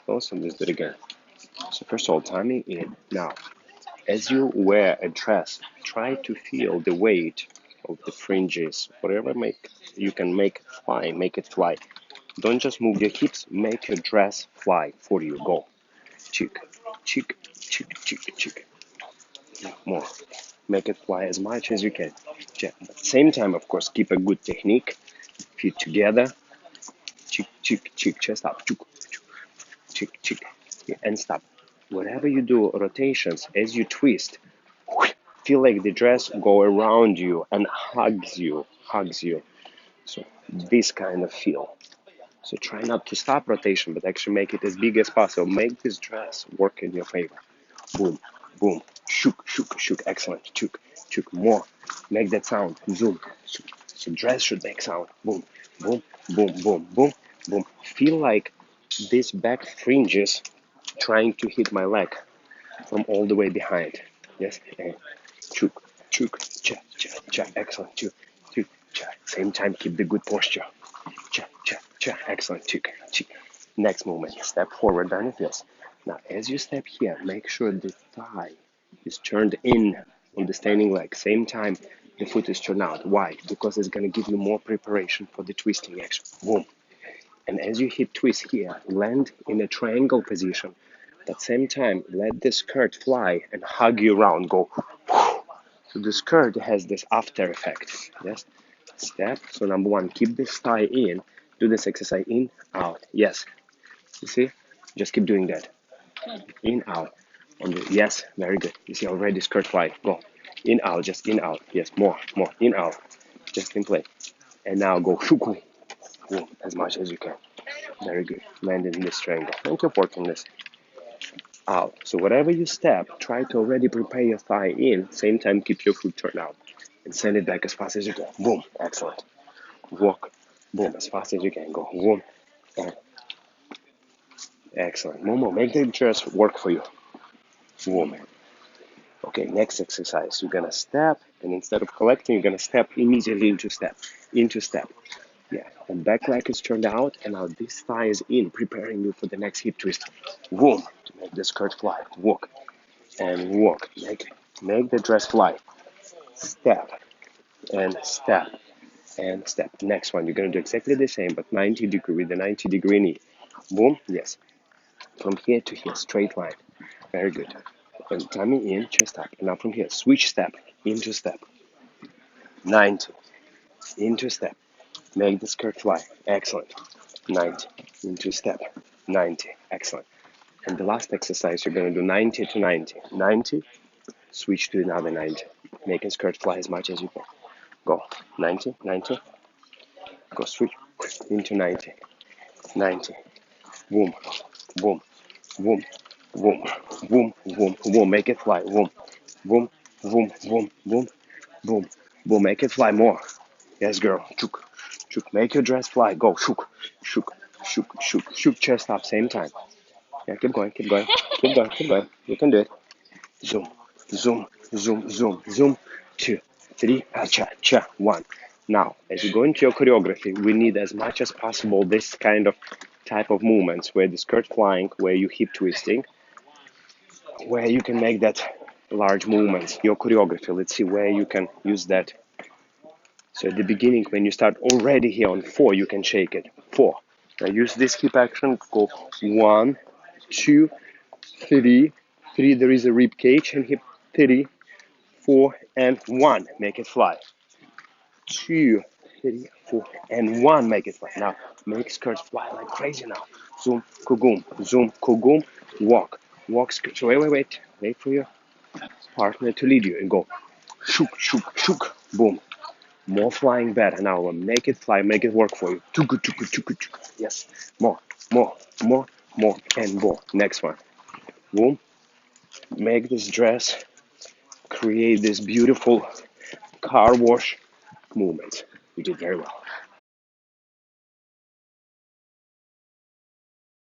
Also, let's do it again. So first of all, tummy in. Now, as you wear a dress, try to feel the weight of the fringes. Whatever you can make it fly, make it fly. Don't just move your hips, make your dress fly for you. Go. Chick, chick, chick, chick, chick. More. Make it fly as much as you can. At the same time, of course, keep a good technique. Feet together. Chick, chick, chick, chest up. Chick, chick, chick, and stop. Whatever you do, rotations, as you twist, feel like the dress go around you and hugs you, hugs you. So this kind of feel. So try not to stop rotation, but actually make it as big as possible. Make this dress work in your favor. Boom, boom, shook, shook, shook. Excellent. Shook, shook. More. Make that sound. Zoom. So dress should make sound. Boom, boom, boom, boom, boom, boom. Feel like this back fringes trying to hit my leg from all the way behind. Yes, and chook, chook, cha, cha, cha. Excellent. Chook, chook, cha. Same time, keep the good posture. Cha, cha, cha. Excellent. Chook, chook. Next movement. Step forward, down it. Yes. Now, as you step here, make sure the thigh is turned in on the standing leg. Same time, the foot is turned out. Why? Because it's going to give you more preparation for the twisting action. Boom. And as you hip twist here, land in a triangle position. At the same time, let the skirt fly and hug you around. Go. So the skirt has this after effect. Yes. Step. So number one, keep this thigh in. Do this exercise in, out. Yes. You see? Just keep doing that. In, out. Yes. Very good. You see already skirt fly. Go. In, out. Just in, out. Yes. More. More. In, out. Just in play. And now go. Shuku. As much as you can. Very good. Land in this triangle. And keep working this. Out. So whatever you step, try to already prepare your thigh in. Same time, keep your foot turned out. And send it back as fast as you can. Boom. Excellent. Walk. Boom. As fast as you can. Go. Boom. And excellent. Momo, make the dress work for you. Boom. Okay, next exercise. You're going to step, and instead of collecting, you're going to step immediately into step. Into step. Yeah, and back leg is turned out, and now this thigh is in, preparing you for the next hip twist. Boom, to make the skirt fly. Walk, and walk. Make the dress fly. Step, and step, and step. Next one, you're going to do exactly the same, but 90 degree with the 90-degree knee. Boom, yes. From here to here, straight line. Very good. And tummy in, chest up. And now from here, switch step, into step. 90, into step. Make the skirt fly. Excellent. 90. Into step. 90. Excellent. And the last exercise, you're going to do 90 to 90. 90. Switch to another 90. Make a skirt fly as much as you can. Go. 90. 90. Go switch into 90. 90. Boom. Boom. Boom. Boom. Boom. Boom. Boom. Make it fly. Boom. Boom. Boom. Boom. Boom. Boom. Boom. Make it fly more. Yes, girl. Chook. Shook, make your dress fly. Go, shook, shook, shook, shook, shook, chest up, same time. Yeah, keep going, keep going, keep going, keep going. You can do it. Zoom, zoom, zoom, zoom, zoom. 2, 3, cha, cha, 1. Now, as you go into your choreography, we need as much as possible this kind of type of movements where the skirt flying, where you hip twisting, where you can make that large movements. Your choreography, let's see where you can use that. So at the beginning, when you start already here on 4, you can shake it. 4. Now use this hip action. Go 1, 2, 3. 3, there is a rib cage and hip. 3, 4, and 1. Make it fly. 2, 3, 4, and 1. Make it fly. Now make skirts fly like crazy now. Zoom, kugum, zoom, kugum. Walk, walk skirt. So wait for your partner to lead you and go. Shook, shook, shook. Boom. More flying better. Now make it fly, make it work for you. Yes. More, more, more, more, and more. Next one. Boom. Make this dress create this beautiful car wash movement. You did very well.